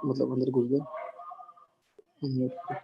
मतलब अंदर घुस गए unmute।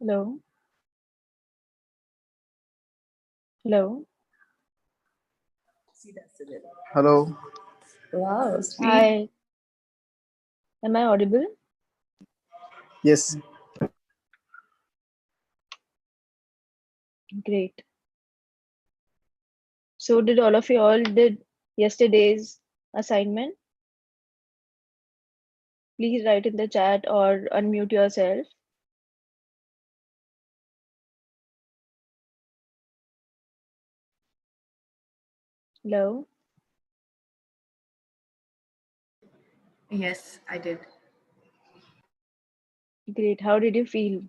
Hello. Hello. Hello। Wow, sweet. Hi. Am I audible? Yes। Great. So did all of you all did yesterday's assignment? Please write in the chat or unmute yourself. Hello. Yes, I did. Great. How did you feel?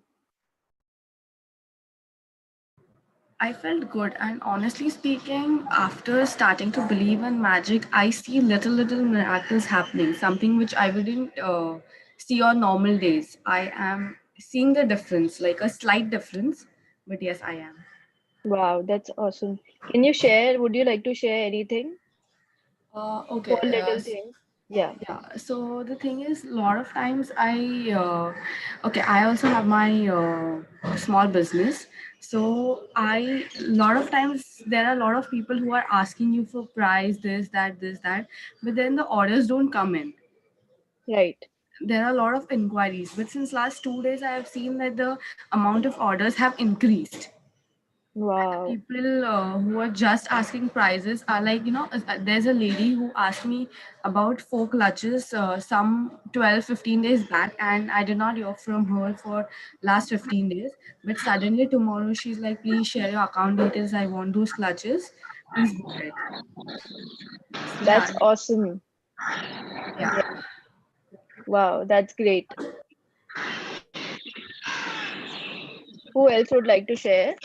I felt good, and honestly speaking, after starting to believe in magic, I see little miracles happening. Something which I wouldn't see on normal days. I am seeing the difference, like a slight difference, but yes, I am. Wow, that's awesome. Can you share? Would you like to share anything? Okay. Small little things. Yeah. Yeah. So the thing is, a lot of times okay, I also have my small business. So lot of times there are a lot of people who are asking you for price, this, that, but then the orders don't come in. Right. There are a lot of inquiries, but since last 2 days, I have seen that the amount of orders have increased. Wow. People who are just asking prices are like, there's a lady who asked me about 4 clutches some 12-15 days back, and I did not hear from her for last 15 days. But suddenly tomorrow she's like, please share your account details, I want those clutches, please book it. So yeah. That's awesome. Yeah. Yeah. Wow, that's great. Who else would like to share?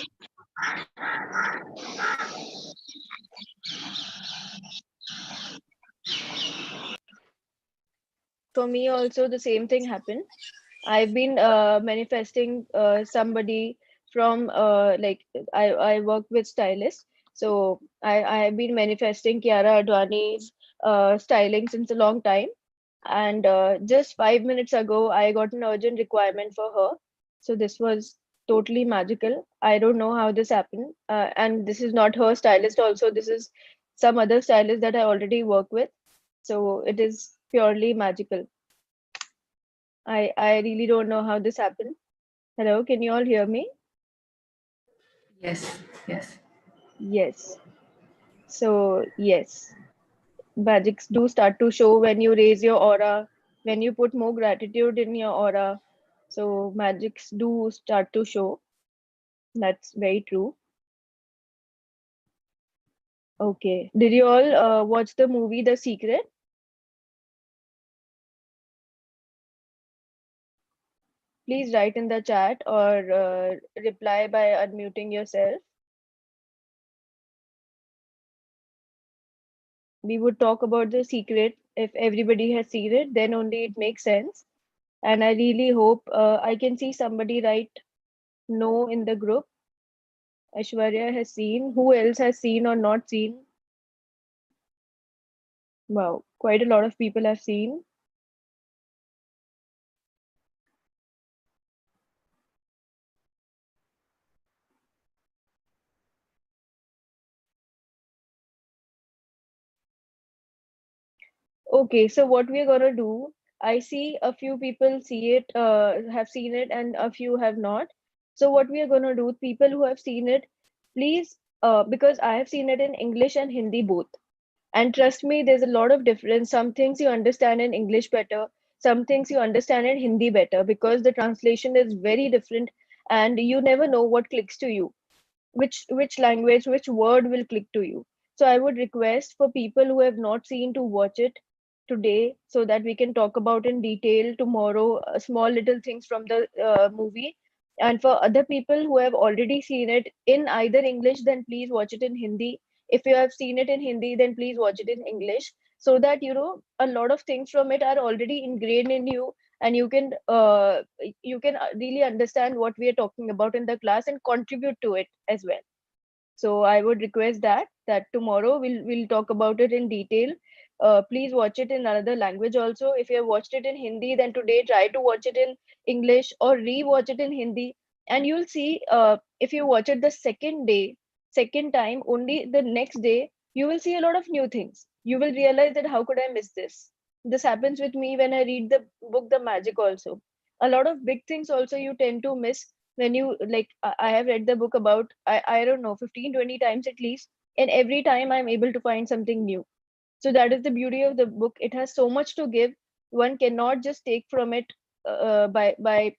For me also the same thing happened. I've been manifesting somebody from like I work with stylists. So I have been manifesting Kiara Advani's styling since a long time. And just 5 minutes ago, I got an urgent requirement for her. So this was totally magical. I don't know how this happened. And this is not her stylist also. This is some other stylist that I already work with. So it is purely magical. I really don't know how this happened. Hello, can you all hear me? Yes. Yes. Yes. So yes, magics do start to show when you raise your aura, when you put more gratitude in your aura. So magics do start to show. That's very true. Okay. Did you all watch the movie The Secret? Please write in the chat or reply by unmuting yourself. We would talk about The Secret. If everybody has seen it, then only it makes sense. And I really hope I can see somebody write no in the group. Aishwarya has seen. Who else has seen or not seen? Wow, quite a lot of people have seen. Okay, so what we're gonna do, I see a few people see it, have seen it, and a few have not. So what we are gonna do, people who have seen it, please, because I have seen it in English and Hindi both. And trust me, there's a lot of difference. Some things you understand in English better, some things you understand in Hindi better, because the translation is very different, and you never know what clicks to you, which language, which word will click to you. So I would request for people who have not seen to watch it. today so that we can talk about in detail tomorrow, small little things from the movie. And for other people who have already seen it in either English, then please watch it in Hindi. If you have seen it in Hindi, then please watch it in English, so that a lot of things from it are already ingrained in you, and you can really understand what we are talking about in the class and contribute to it as well. So I would request that tomorrow we'll talk about it in detail. Please watch it in another language also. If you have watched it in Hindi, then today try to watch it in English or re-watch it in Hindi, and you'll see. If you watch it the second time, only the next day you will see a lot of new things. You will realize that how could I miss this? This happens with me when I read the book The Magic also. A lot of big things also you tend to miss when you like. I have read the book about, I don't know, 15 20 times at least, and every time I'm able to find something new. So that is the beauty of the book. It has so much to give. One cannot just take from it by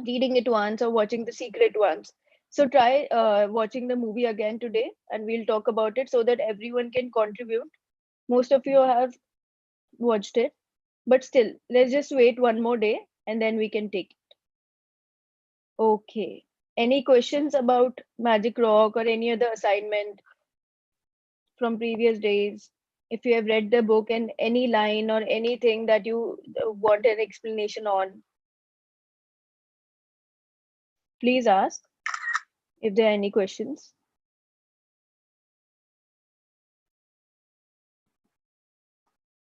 reading it once or watching The Secret once. So try watching the movie again today, and we'll talk about it so that everyone can contribute. Most of you have watched it, but still, let's just wait one more day and then we can take it. Okay. Any questions about Magic Rock or any other assignment from previous days? If you have read the book and any line or anything that you want an explanation on, please ask if there are any questions.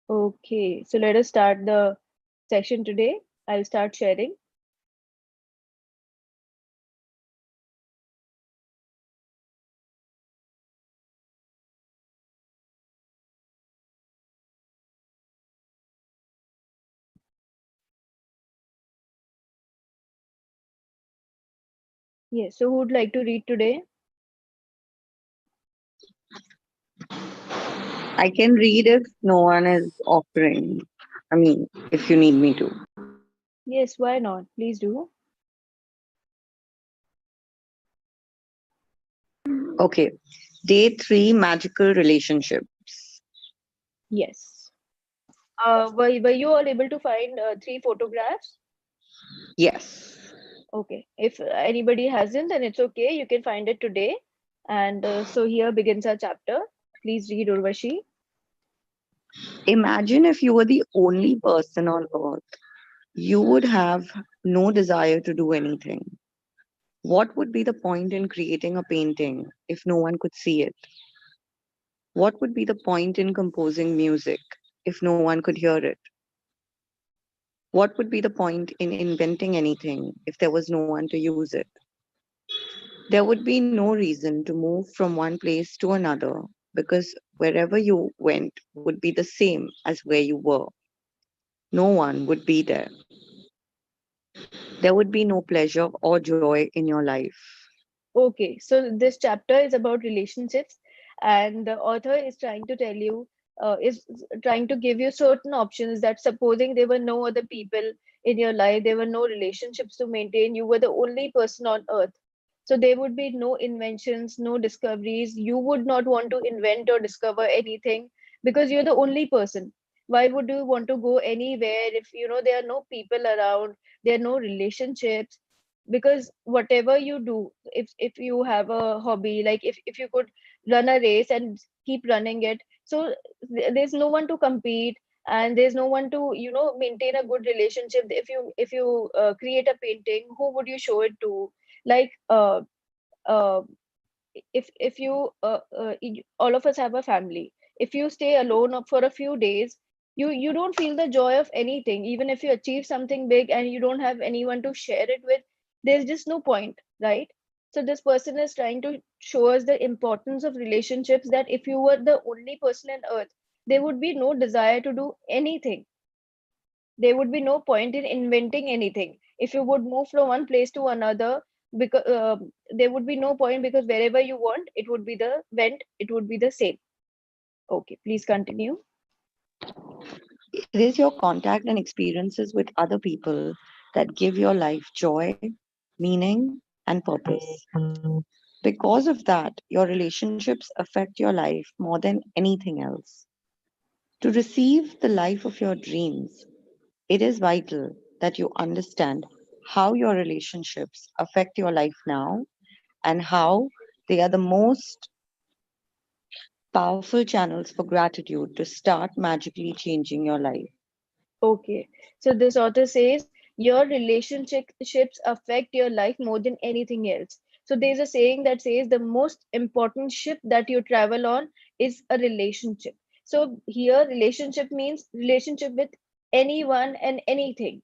Okay, so let us start the session today. I'll start sharing. Yes, so who would like to read today? I can read if no one is offering. I mean, if you need me to. Yes, why not? Please do. Okay. Day 3, magical relationships. Yes. Were you all able to find 3 photographs? Yes. Okay. If anybody hasn't, then it's okay. You can find it today. And so here begins our chapter. Please read, Urvashi. Imagine if you were the only person on earth. You would have no desire to do anything. What would be the point in creating a painting if no one could see it? What would be the point in composing music if no one could hear it? What would be the point in inventing anything if there was no one to use it? There would be no reason to move from one place to another because wherever you went would be the same as where you were. No one would be there. There would be no pleasure or joy in your life. Okay, so this chapter is about relationships, and the author is trying to tell you, is trying to give you certain options that supposing there were no other people in your life, there were no relationships to maintain, you were the only person on earth. So there would be no inventions, no discoveries. You would not want to invent or discover anything because you're the only person. Why would you want to go anywhere if there are no people around, there are no relationships? Because whatever you do, if you have a hobby, like if you could run a race and keep running it, so there's no one to compete, and there's no one to maintain a good relationship. If you create a painting, who would you show it to? Like uh, if you all of us have a family. If you stay alone for a few days, you don't feel the joy of anything. Even if you achieve something big and you don't have anyone to share it with, there's just no point, right? So this person is trying to show us the importance of relationships, that if you were the only person on earth, there would be no desire to do anything. There would be no point in inventing anything. If you would move from one place to another, because there would be no point, because wherever you want, it would be the same. Okay, please continue. It is your contact and experiences with other people that give your life joy, meaning, and purpose. Because of that, your relationships affect your life more than anything else. To receive the life of your dreams, it is vital that you understand how your relationships affect your life now and how they are the most powerful channels for gratitude to start magically changing your life. Okay. So this author says your relationships affect your life more than anything else. So there's a saying that says the most important ship that you travel on is a relationship. So here relationship means relationship with anyone and anything.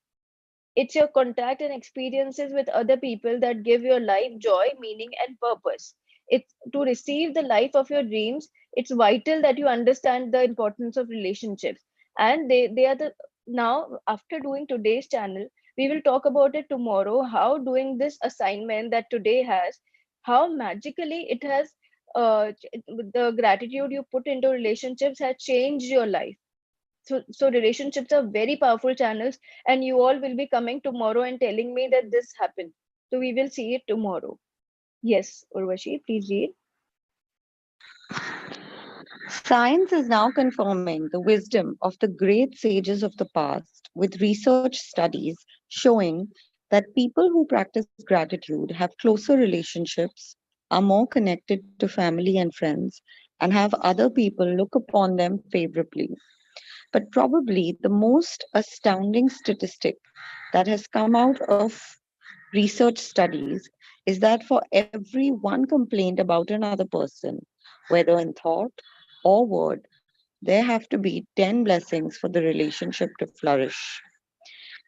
It's your contact and experiences with other people that give your life joy, meaning, and purpose. It's to receive the life of your dreams. It's vital that you understand the importance of relationships. And they are the now after doing today's channel, we will talk about it tomorrow. How doing this assignment that today has, how magically it has the gratitude you put into relationships has changed your life. So relationships are very powerful channels, and you all will be coming tomorrow and telling me that this happened. So we will see it tomorrow. Yes, Urvashi, please read. Science is now confirming the wisdom of the great sages of the past with research studies showing that people who practice gratitude have closer relationships, are more connected to family and friends, and have other people look upon them favorably. But probably the most astounding statistic that has come out of research studies is that for every one complaint about another person, whether in thought or word, there have to be 10 blessings for the relationship to flourish.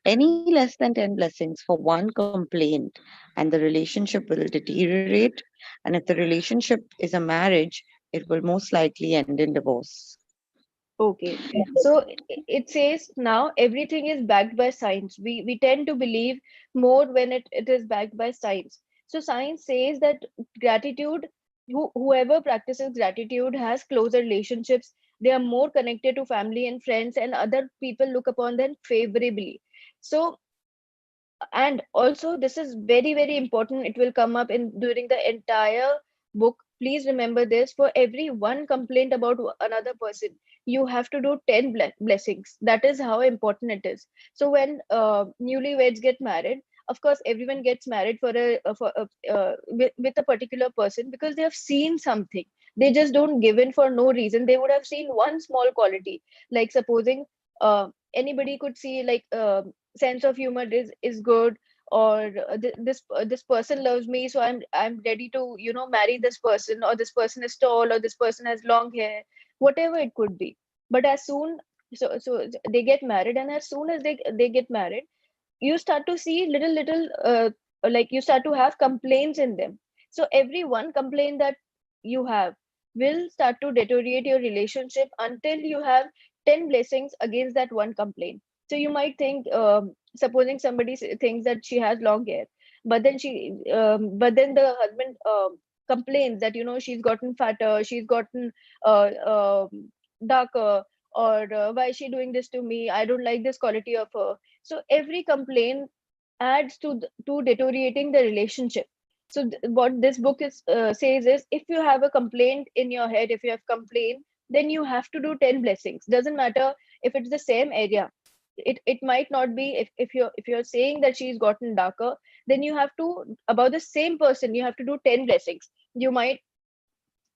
Any less than 10 blessings for one complaint, and the relationship will deteriorate. And if the relationship is a marriage, it will most likely end in divorce. Okay. So it says now everything is backed by science. We tend to believe more when it is backed by science. So science says that gratitude, whoever practices gratitude has closer relationships. They are more connected to family and friends, and other people look upon them favorably. So, and also this is very very important, it will come up in during the entire book. Please remember this: for every one complaint about another person, you have to do 10 blessings. That is how important it is. So when newlyweds get married, of course everyone gets married with a particular person because they have seen something. They just don't give in for no reason. They would have seen one small quality, like supposing anybody could see like sense of humor is good, or this person loves me, so I'm ready to marry this person, or this person is tall, or this person has long hair, whatever it could be. But as soon so they get married, and as soon as they get married, you start to see little like you start to have complaints in them. So every one complaint that you have will start to deteriorate your relationship until you have 10 blessings against that one complaint. So you might think, supposing somebody thinks that she has long hair, but then the husband complains that she's gotten fatter, she's gotten darker, or why is she doing this to me, I don't like this quality of her. So every complaint adds to deteriorating the relationship. So what this book says is, if you have a complaint in your head, if you have complaint, then you have to do 10 blessings. Doesn't matter if it's the same area. It might not be, if you're saying that she's gotten darker, then you have to, about the same person, you have to do 10 blessings. You might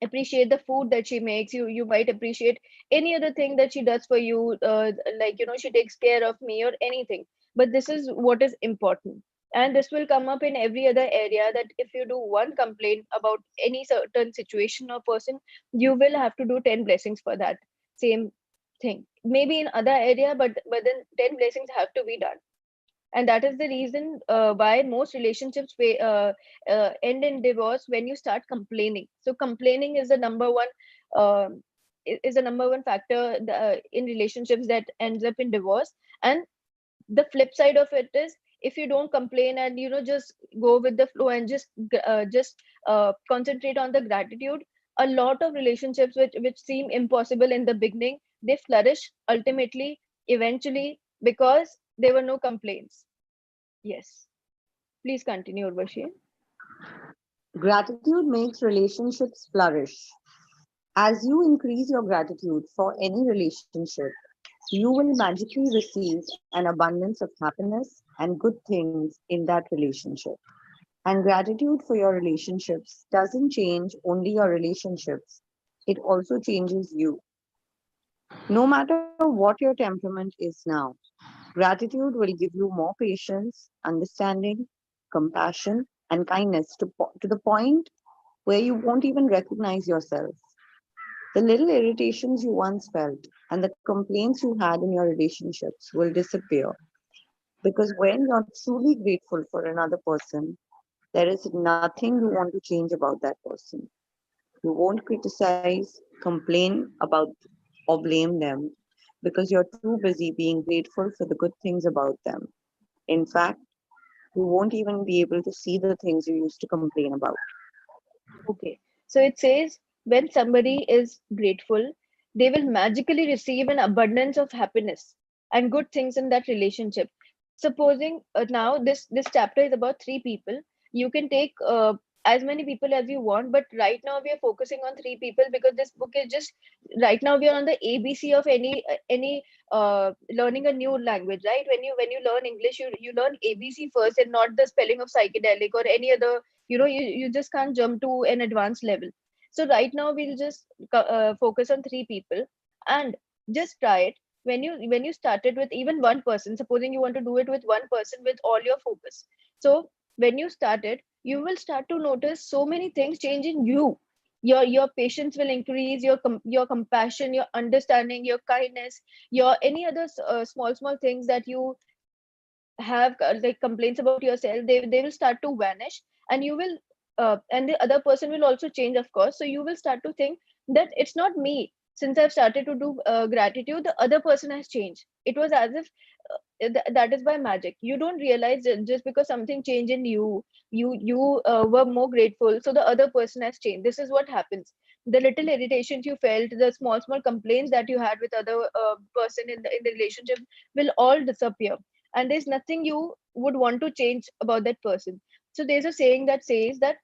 appreciate the food that she makes. You might appreciate any other thing that she does for you, like she takes care of me or anything. But this is what is important, and this will come up in every other area, that if you do one complaint about any certain situation or person, you will have to do 10 blessings for that same thing, maybe in other area, but then 10 blessings have to be done. And that is the reason why most relationships end in divorce, when you start complaining. So complaining is the number one uh, is the number one factor in relationships that ends up in divorce. And the flip side of it is, if you don't complain and just go with the flow and just concentrate on the gratitude, a lot of relationships which seem impossible in the beginning, they flourish ultimately, eventually, because there were no complaints. Yes, please continue, Urvashi. Gratitude makes relationships flourish. As you increase your gratitude for any relationship, you will magically receive an abundance of happiness and good things in that relationship. And gratitude for your relationships doesn't change only your relationships, it also changes you. No matter what your temperament is now, gratitude will give you more patience, understanding, compassion, and kindness to the point where you won't even recognize yourself. The little irritations you once felt and the complaints you had in your relationships will disappear because when you're truly grateful for another person, there is nothing you want to change about that person. You won't criticize, complain about, or blame them because you're too busy being grateful for the good things about them. In fact, you won't even be able to see the things you used to complain about. Okay. So it says when somebody is grateful, they will magically receive an abundance of happiness and good things in that relationship. Supposing now this chapter is about three people, you can take as many people as you want, but right now we are focusing on three people because this book is just right now we are on the ABC of any learning a new language, right? When you learn English, you learn ABC first and not the spelling of psychedelic or any other, you just can't jump to an advanced level. So right now we'll just focus on three people and just try it. When you started with even one person, supposing you want to do it with one person with all your focus, so when you started, you will start to notice so many things change in you. Your patience will increase, your compassion, your understanding, your kindness, your any other small things that you have like complaints about yourself, they will start to vanish. And you will and the other person will also change, of course. So you will start to think that it's not me. Since I've started to do gratitude, the other person has changed. It was as if that is by magic. You don't realize that just because something changed in you, you were more grateful, so the other person has changed. This is what happens. The little irritations you felt, the small complaints that you had with other person in the relationship will all disappear, and there's nothing you would want to change about that person. So there's a saying that says that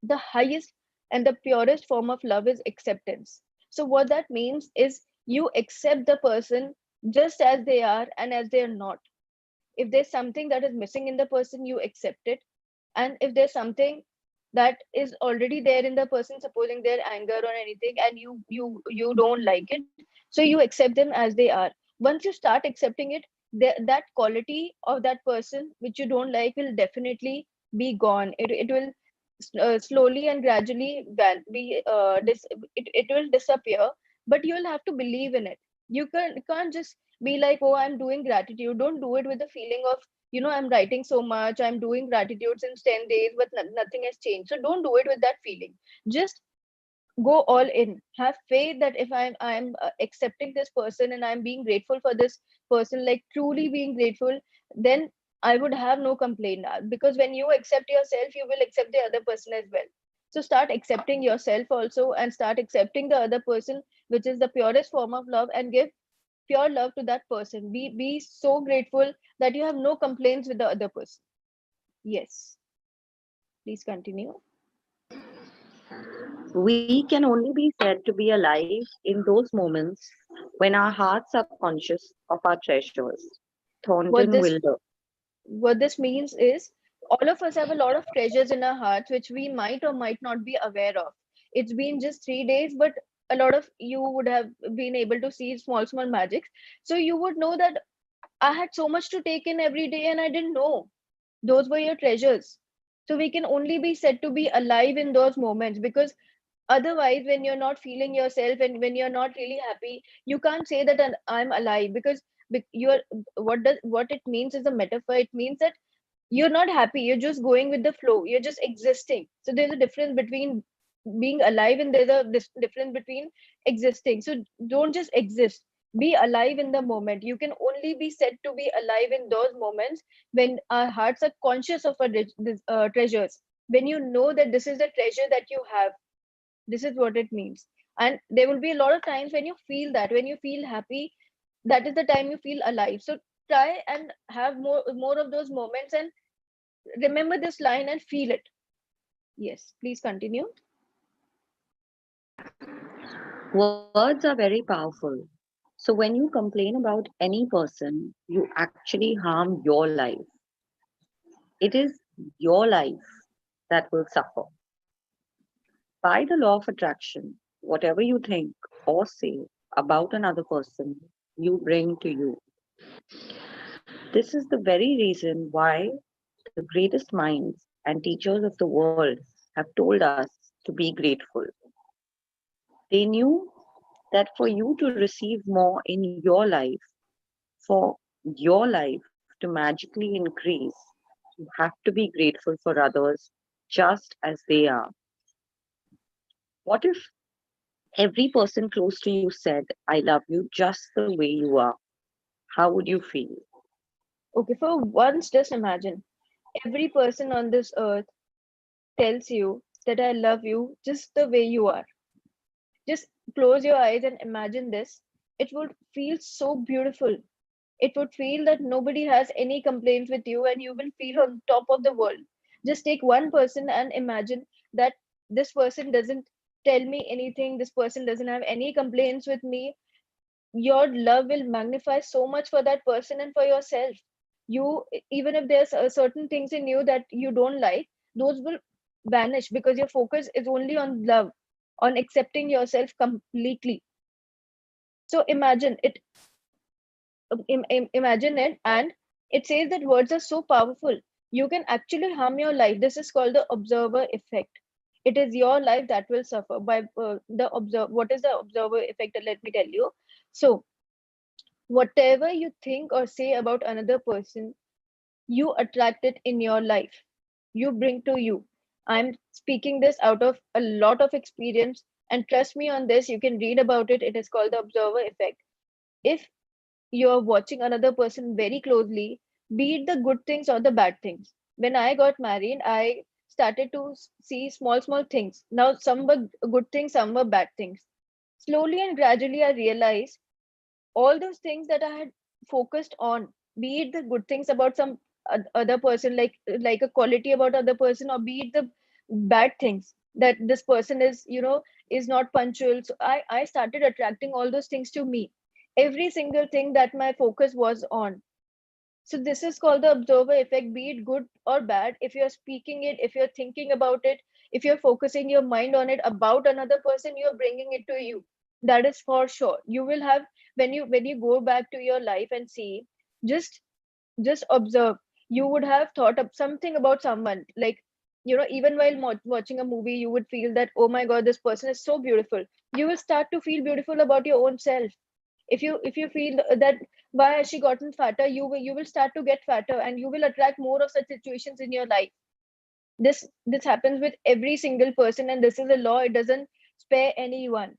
the highest and the purest form of love is acceptance. So what that means is you accept the person just as they are and as they are not. If there's something that is missing in the person, you accept it. And if there's something that is already there in the person, supposing their anger or anything, and you don't like it, so you accept them as they are. Once you start accepting it, that quality of that person which you don't like will definitely be gone. It will slowly and gradually it will disappear. But you'll have to believe in it. You can't just be like, oh, I'm doing gratitude. Don't do it with the feeling of, I'm writing so much, I'm doing gratitude since 10 days, but nothing has changed. So don't do it with that feeling. Just go all in. Have faith that if I'm accepting this person and I'm being grateful for this person, like truly being grateful, then I would have no complaint. Because when you accept yourself, you will accept the other person as well. So start accepting yourself also, and start accepting the other person, which is the purest form of love, and give pure love to that person. Be so grateful that you have no complaints with the other person. Yes, please continue. We can only be said to be alive in those moments when our hearts are conscious of our treasures. what Thornton this Wilder. what this means is all of us have a lot of treasures in our hearts which we might or might not be aware of. It's been just 3 days, but a lot of you would have been able to see small magics. So you would know that I had so much to take in every day and I didn't know. Those were your treasures. So we can only be said to be alive in those moments, because otherwise when you're not feeling yourself and when you're not really happy, you can't say that I'm alive. Because you're what it means is a metaphor. It means that you're not happy, you're just going with the flow, you're just existing. So there's a difference between being alive and there's a difference between existing. So don't just exist, be alive in the moment. You can only be said to be alive in those moments when our hearts are conscious of our treasures. When you know that this is the treasure that you have, this is what it means. And there will be a lot of times when you feel that, when you feel happy, that is the time you feel alive. So try and have more of those moments, and remember this line and feel it. Yes, please continue. Words are very powerful. So when you complain about any person, you actually harm your life. It is your life that will suffer. By the law of attraction, whatever you think or say about another person, you bring to you. This is the very reason why the greatest minds and teachers of the world have told us to be grateful. They knew that for you to receive more in your life, for your life to magically increase, you have to be grateful for others just as they are. What if every person close to you said, I love you just the way you are? How would you feel? Okay, for once, just imagine every person on this earth tells you that I love you just the way you are. Just close your eyes and imagine this. It would feel so beautiful. It would feel that nobody has any complaints with you and you will feel on top of the world. Just take one person and imagine that this person doesn't tell me anything, this person doesn't have any complaints with me. Your love will magnify so much for that person and for yourself. You, even if there's certain things in you that you don't like, those will vanish because your focus is only on love, on accepting yourself completely. So imagine it, and it says that words are so powerful. You can actually harm your life. This is called the observer effect. It is your life that will suffer by the observe. What is the observer effect? Let me tell you. So whatever you think or say about another person, you attract it in your life. You bring to you. I'm speaking this out of a lot of experience, and trust me on this. You can read about it. It is called the observer effect. If you're watching another person very closely, be it the good things or the bad things. When I got married, I started to see small things. Now, some were good things, some were bad things. Slowly and gradually, I realized all those things that I had focused on, be it the good things about some other person, like a quality about other person, or be it the bad things that this person is, is not punctual. So I started attracting all those things to me. Every single thing that my focus was on. So this is called the observer effect, be it good or bad. If you're speaking it, if you're thinking about it, if you're focusing your mind on it about another person, you're bringing it to you. That is for sure. You will have, when you go back to your life and see, just just observe. You would have thought of something about someone, like, even while watching a movie, you would feel that, oh my god, this person is so beautiful. You will start to feel beautiful about your own self. If you feel that, why has she gotten fatter, you will start to get fatter, and you will attract more of such situations in your life. This happens with every single person, and this is a law. It doesn't spare anyone.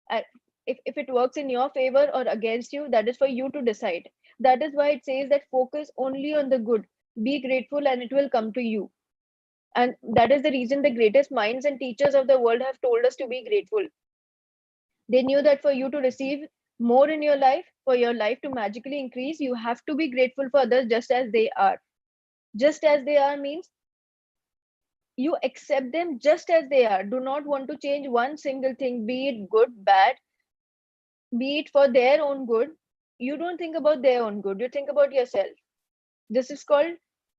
Uh, if it works in your favor or against you, that is for you to decide. That is why it says that focus only on the good. Be grateful and it will come to you. And that is the reason the greatest minds and teachers of the world have told us to be grateful. They knew that for you to receive more in your life, for your life to magically increase, you have to be grateful for others just as they are. Just as they are means you accept them just as they are. Do not want to change one single thing, be it good, bad, be it for their own good. You don't think about their own good, you think about yourself. This is called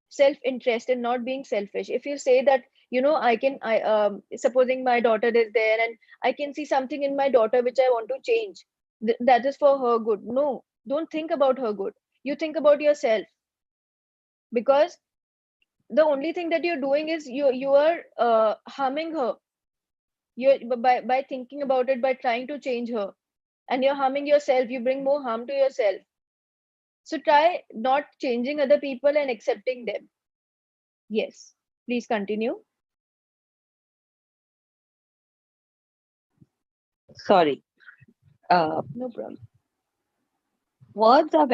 self interest and not being selfish. If you say that, I supposing my daughter is there and I can see something in my daughter which I want to change, that is for her good. No, don't think about her good. You think about yourself, because the only thing that you're doing is you are harming her. You, by thinking about it, by trying to change her, and you're harming yourself. You bring more harm to yourself. So try not changing other people and accepting them. Yes, please continue. Sorry. Uh, No problem. words are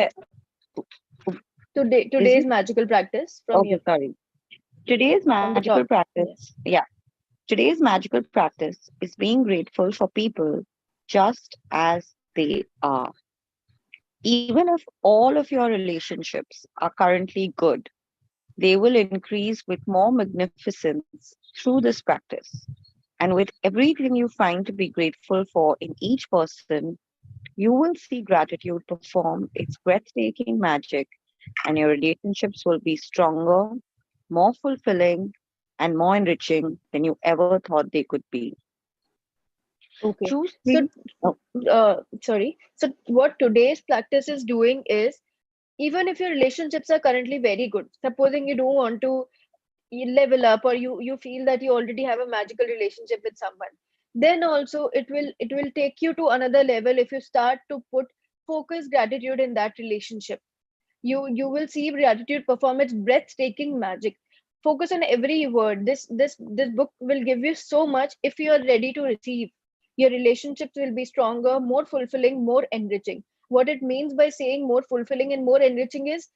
is Today's it? magical practice from Okay, you, sorry. Today's from the magical top. practice, Yes. yeah. Today's magical practice is being grateful for people just as they are. Even if all of your relationships are currently good, they will increase with more magnificence through this practice. And with everything you find to be grateful for in each person, you will see gratitude perform its breathtaking magic, and your relationships will be stronger, more fulfilling, and more enriching than you ever thought they could be. Okay. Choose So, three. Oh, sorry. So, what today's practice is doing is, even if your relationships are currently very good, supposing you don't want to level up, or you feel that you already have a magical relationship with someone, then also it will take you to another level if you start to put focus gratitude in that relationship. You will see gratitude perform its breathtaking magic. Focus on every word. This book will give you so much if you are ready to receive. Your relationships will be stronger, more fulfilling, more enriching. What it means by saying more fulfilling and more enriching is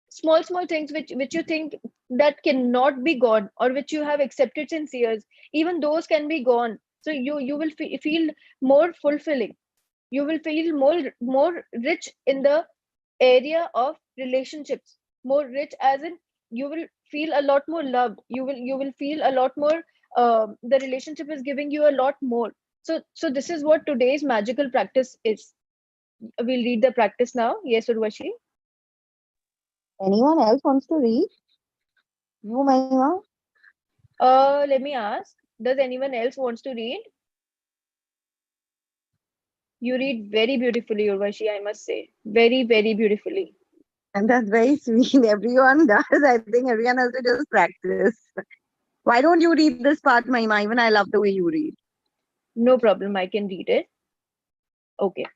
small things which you think that cannot be gone, or which you have accepted since years, even those can be gone. So you will feel more fulfilling. You will feel more rich in the area of relationships. More rich as in, you will feel a lot more loved. You will feel a lot more, the relationship is giving you a lot more. So this is what today's magical practice is. We'll read the practice now. Yes, Urvashi? anyone else wants to read? You, Mahima? Let me ask, does anyone else wants to read? You read very beautifully, Urvashi, I must say. Very, very beautifully. And that's very sweet. Everyone does. I think everyone has to just practice. Why don't you read this part, Mahima? Even I love the way you read. No problem, I can read it. Okay.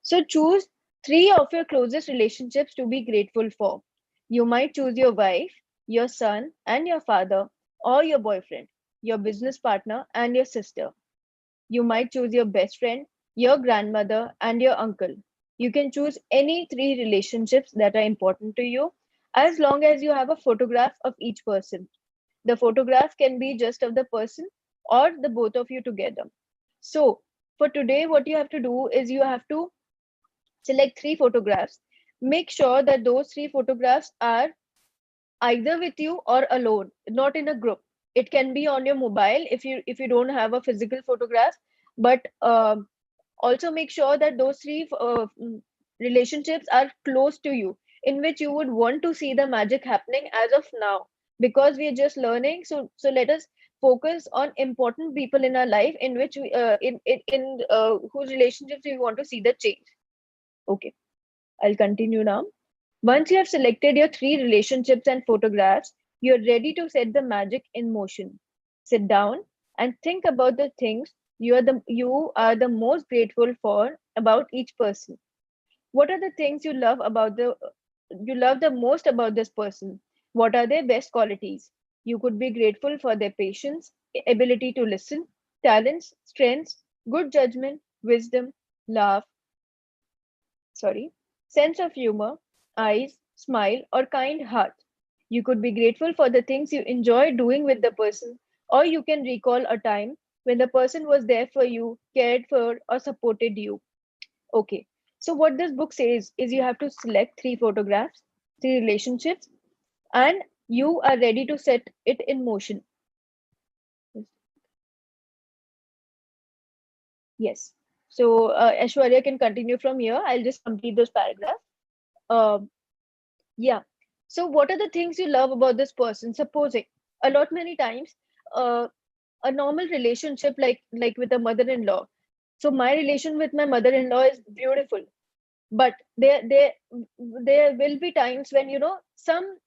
So choose three of your closest relationships to be grateful for. You might choose your wife, your son, and your father, or your boyfriend, your business partner, and your sister. You might choose your best friend, your grandmother, and your uncle. You can choose any three relationships that are important to you, as long as you have a photograph of each person. The photograph can be just of the person or the both of you together. So, for today, what you have to do is you have to select three photographs. Make sure that those three photographs are either with you or alone, not in a group. It can be on your mobile if you don't have a physical photograph, but also make sure that those three relationships are close to you, in which you would want to see the magic happening as of now, because we are just learning. So let us focus on important people in our life, in which we in whose relationships we want to see the change. Okay, I'll continue now. Once you have selected your three relationships and photographs, you're ready to set the magic in motion. Sit down and think about the things you are the most grateful for about each person. What are the things you love the most about this person? What are their best qualities? You could be grateful for their patience, ability to listen, talents, strengths, good judgment, wisdom, laugh, sorry, sense of humor, eyes, smile, or kind heart. You could be grateful for the things you enjoy doing with the person, or you can recall a time when the person was there for you, cared for, or supported you. Okay. So what this book says is you have to select three photographs, three relationships, and you are ready to set it in motion. Yes. So Ashwarya can continue from here. I'll just complete those paragraphs. Um Yeah. So what are the things you love about this person? Supposing a lot many times, uh, a normal relationship like with a mother-in-law. So my relation with my mother-in-law is beautiful, but there will be times when some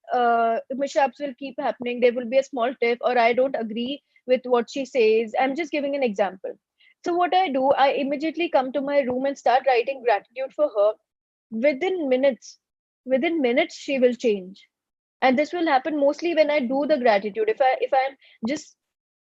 mishaps will keep happening. There will be a small tiff, or I don't agree with what she says. I'm just giving an example. So what I do, I immediately come to my room and start writing gratitude for her. Within minutes within minutes she will change, and this will happen mostly when I do the gratitude. If I'm just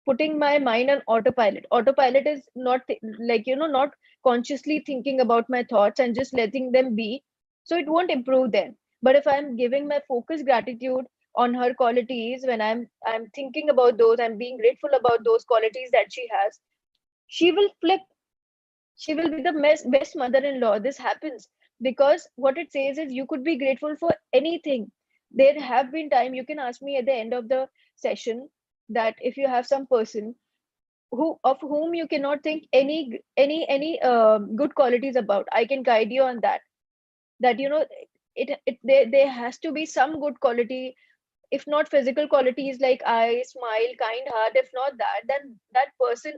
putting my mind on autopilot is not not consciously thinking about my thoughts and just letting them be, so it won't improve then. But if I'm giving my focus gratitude on her qualities, when I'm thinking about those, I'm being grateful about those qualities that she has, she will flip. She will be the best mother-in-law. This happens because what it says is you could be grateful for anything. There have been time, you can ask me at the end of the session, that if you have some person, of whom you cannot think any good qualities about. I can guide you on that. That there has to be some good quality, if not physical qualities like eye, smile, kind heart. If not that, then that person,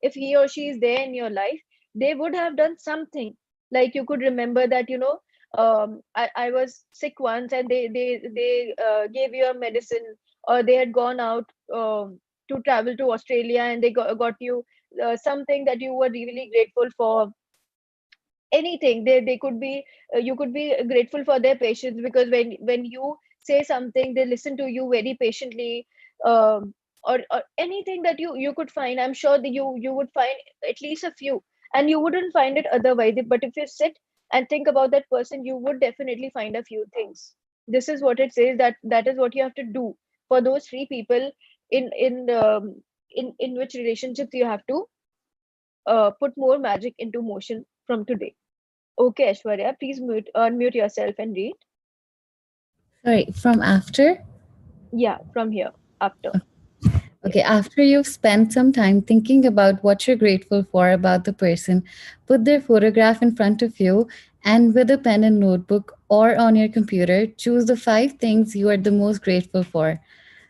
if he or she is there in your life, they would have done something. Like you could remember that, I was sick once, and they gave you a medicine, or they had gone out to travel to Australia, and they got you something that you were really grateful for. Anything, they could be, you could be grateful for their patience, because when you say something, they listen to you very patiently. Or anything that you could find, I'm sure that you would find at least a few, and you wouldn't find it otherwise. But if you sit and think about that person, you would definitely find a few things. This is what it says, that is what you have to do for those three people, in which relationships you have to put more magic into motion from today. Okay, Ashwarya, please unmute yourself and read. Sorry, from after? Yeah, from here, after. Okay, Yes. after you've spent some time thinking about what you're grateful for about the person, put their photograph in front of you and with a pen and notebook or on your computer, choose the 5 things you are the most grateful for.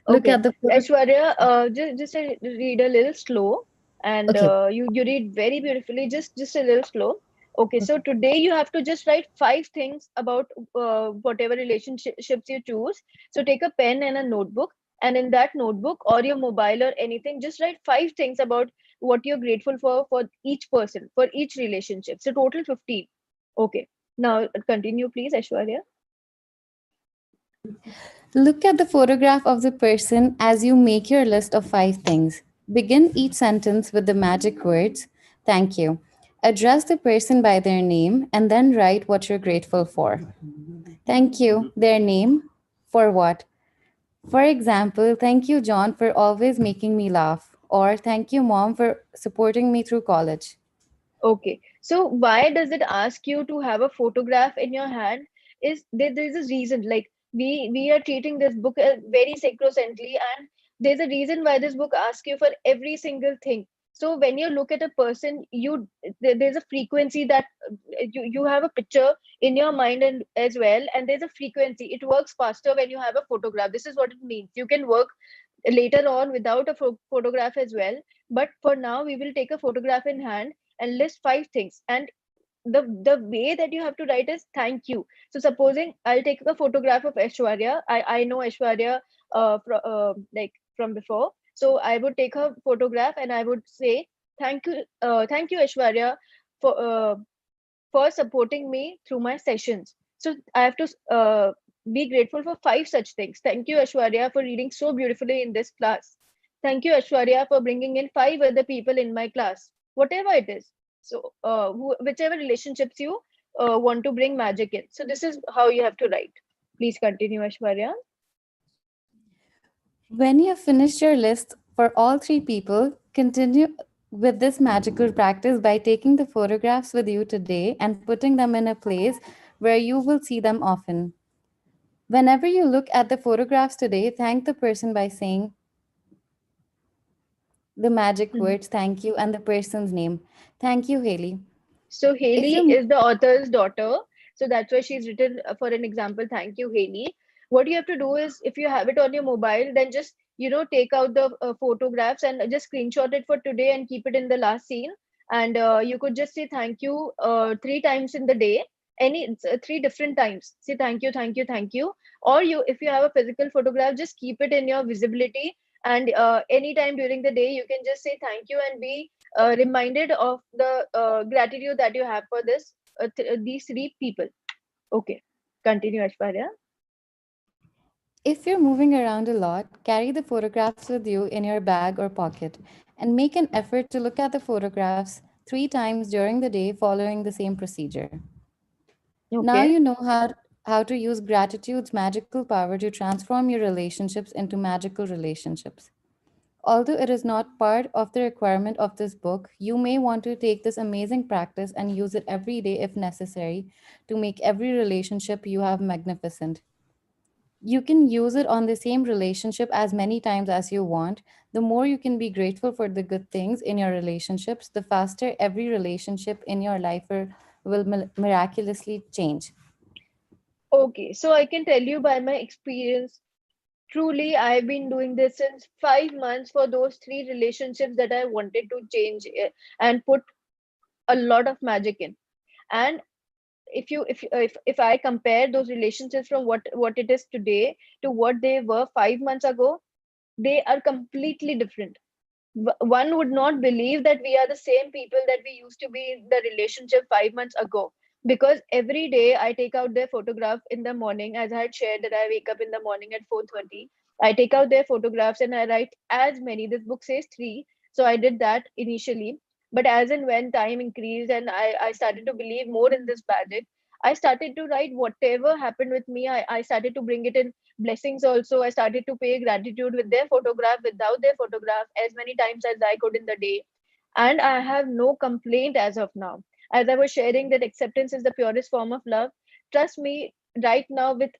Look Okay, at the photo. Aishwarya, just read a little slow, and Okay, you read very beautifully. Just a little slow. Okay, so okay. today you have to just write 5 things about whatever relationships you choose. So take a pen and a notebook, and in that notebook or your mobile or anything, just write 5 things about what you're grateful for each person, for each relationship. So total 15. Okay, now continue, please, Aishwarya. Look at the photograph of the person as you make your list of 5 things. Begin each sentence with the magic words, thank you. Address the person by their name and then write what you're grateful for. Thank you, their name, for what? For example, thank you, John, for always making me laugh. Or thank you, Mom, for supporting me through college. Okay, so why does it ask you to have a photograph in your hand? Is there's a reason. Like we are treating this book very sacrosanctly, and there's a reason why this book asks you for every single thing. So when you look at a person, there's a frequency that you have a picture in your mind, and as well, and there's a frequency. It works faster when you have a photograph. This is what it means. You can work later on without a photograph as well, but for now we will take a photograph in hand and list 5 things. And the way that you have to write is thank you. So supposing I'll take a photograph of Aishwarya. I know Aishwarya like from before. So I would take her photograph and I would say thank you Aishwarya for supporting me through my sessions. So I have to be grateful for 5 such things. Thank you, Ashwarya, for reading so beautifully in this class. Thank you, Ashwarya, for bringing in 5 other people in my class. Whatever it is. So, whichever relationships you want to bring magic in. So, this is how you have to write. Please continue, Ashwarya. When you have finished your list for all 3 people, continue with this magical practice by taking the photographs with you today and putting them in a place where you will see them often. Whenever you look at the photographs today, thank the person by saying the magic Mhm. words thank you and the person's name. Thank you, Haley. So If Haley you is the author's daughter. So that's why she's written for an example. Thank you, Haley. What you have to do is, if you have it on your mobile, then just take out the photographs and just screenshot it for today and keep it in the last scene. And you could just say thank you 3 times in the day. Three different times. Say thank you, thank you, thank you. Or if you have a physical photograph, just keep it in your visibility. And anytime during the day, you can just say thank you and be reminded of the gratitude that you have for these 3 people. Okay, continue, Ashwarya. if you're moving around a lot, carry the photographs with you in your bag or pocket and make an effort to look at the photographs 3 times during the day following the same procedure. Now Okay. you know how to use gratitude's magical power to transform your relationships into magical relationships. Although it is not part of the requirement of this book, you may want to take this amazing practice and use it every day if necessary to make every relationship you have magnificent. You can use it on the same relationship as many times as you want. The more you can be grateful for the good things in your relationships, the faster every relationship in your life will miraculously change. Okay, so I can tell you by my experience, truly, I've been doing this since 5 months for those three relationships that I wanted to change and put a lot of magic in. And if I compare those relationships from what it is today to what they were 5 months ago, they are completely different. One would not believe that we are the same people that we used to be in the relationship 5 months ago, because every day I take out their photograph in the morning. As I had shared that I wake up in the morning at 4:30, I take out their photographs and I write as many. This book says three, so I did that initially. But as and when time increased and I started to believe more in this magic, I started to write whatever happened with me. I started to bring it in blessings also. I started to pay gratitude with their photograph, without their photograph, as many times as I could in the day. And I have no complaint as of now. As I was sharing that acceptance is the purest form of love, trust me, right now, with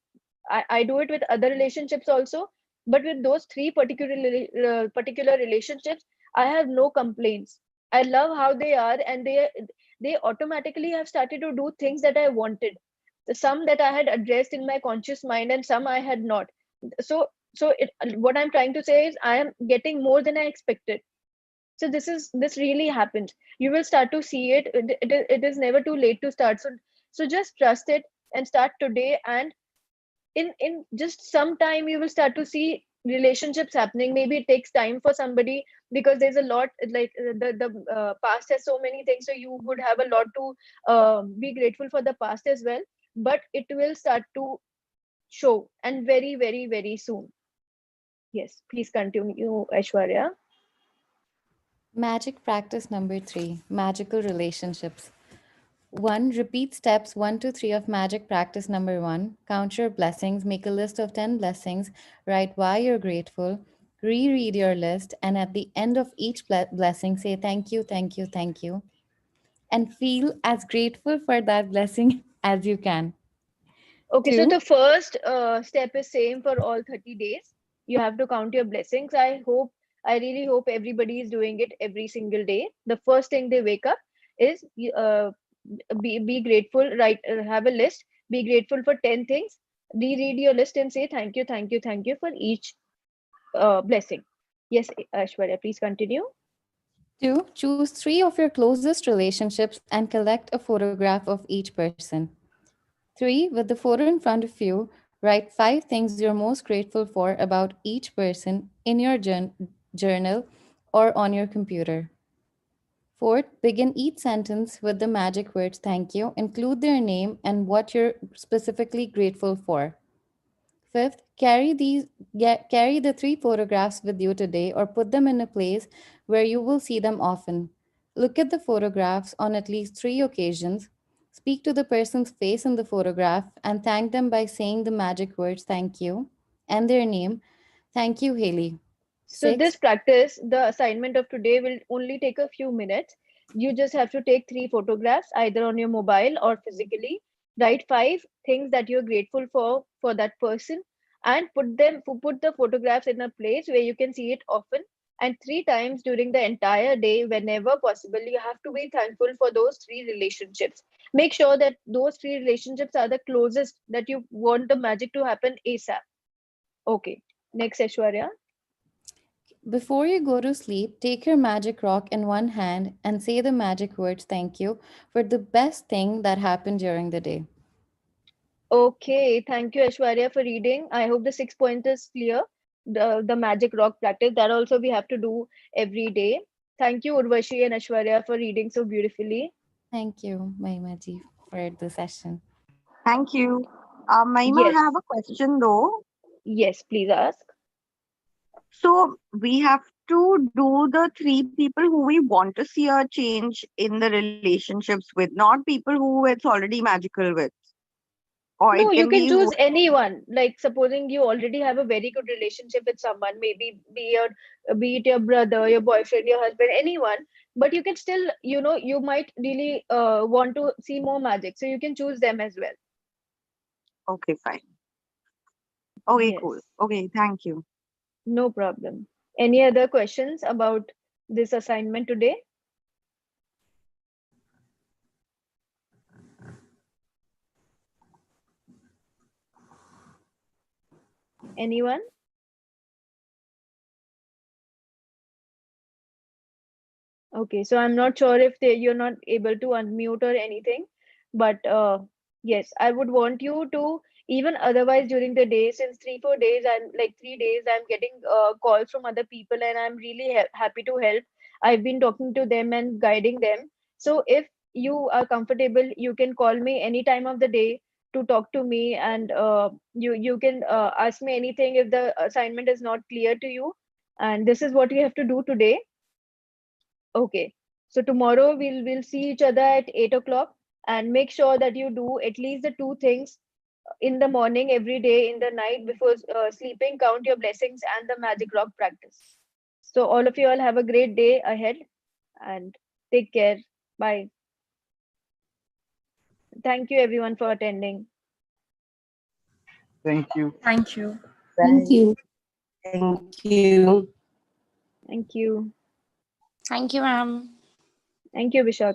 I do it with other relationships also, but with those three particular relationships, I have no complaints. I love how they are, and they automatically have started to do things that I wanted. Some that I had addressed in my conscious mind, and some I had not. So what I'm trying to say is I am getting more than I expected. So this really happens. You will start to see it. It is never too late to start. So just trust it and start today. And in just some time you will start to see relationships happening. Maybe it takes time for somebody, because there's a lot, like the past has so many things, so you would have a lot to be grateful for the past as well. But it will start to show, and very, very, very soon. Yes, please continue, Aishwarya. Magic practice number 3, magical relationships. 1. Repeat steps 1 to 3 of magic practice number 1. Count your blessings, make a list of 10 blessings, write why you're grateful, reread your list, and at the end of each blessing, say thank you, thank you, thank you, and feel as grateful for that blessing as you can. Okay, so 2. the first step is same for all 30 days. You have to count your blessings. I really hope everybody is doing it every single day. The first thing they wake up is be grateful. Right, have a list. Be grateful for 10 things. Reread your list and say thank you, thank you, thank you for each blessing. Yes, Ashwarya, please continue. 2. Choose 3 of your closest relationships and collect a photograph of each person. 3. With the photo in front of you, write 5 things you're most grateful for about each person in your journal or on your computer. 4th, begin each sentence with the magic words thank you. Include their name and what you're specifically grateful for. 5th, carry the 3 photographs with you today or put them in a place where you will see them often. Look at the photographs on at least 3 occasions. Speak to the person's face in the photograph and thank them by saying the magic words thank you and their name. Thank you, Haley. So this 6th, practice, the assignment of today, will only take a few minutes. You just have to take three photographs, either on your mobile or physically. Write five things that you're grateful for that person, and put the photographs in a place where you can see it often. And three times during the entire day, whenever possible, you have to be thankful for those three relationships. Make sure that those three relationships are the closest, that you want the magic to happen ASAP. Okay. Next, Aishwarya. before you go to sleep, take your magic rock in one hand and say the magic words thank you for the best thing that happened during the day. Okay, thank you, Aishwarya, for reading. I hope the 6 point is clear. The magic rock practice, that also we have to do every day. Thank you, Urvashi and Aishwarya, for reading so beautifully. Thank you, Mahimaji, for the session. Thank you. Mahima, I have Yes, a question though. yes, please ask. So we have to do the three people who we want to see a change in the relationships with, not people who it's already magical with. Or it No, you can can be choose anyone. Like supposing you already have a very good relationship with someone, maybe be it your brother, your boyfriend, your husband, anyone. But you can still, you might really want to see more magic, so you can choose them as well. okay, fine. Okay, Yes, cool. Okay, thank you. no problem. Any other questions about this assignment today? Anyone? Okay, so I'm not sure if you're not able to unmute or anything, but yes, I would want you to, even otherwise during the day, since 3 4 days, I'm like 3 days, I'm getting calls from other people, and I'm really happy to help. I've been talking to them and guiding them. So if you are comfortable, you can call me any time of the day to talk to me, and you can ask me anything if the assignment is not clear to you. And this is what you have to do today. Okay. So tomorrow we'll see each other at 8 o'clock, and make sure that you do at least the two things in the morning every day, in the night before sleeping. Count your blessings and the magic rock practice. So all of you all have a great day ahead, and take care. Bye. Thank you everyone for attending. Thank you. Thank you. Thank you. Thank you. Thank you. Thank you, ma'am. Thank you, Vishak.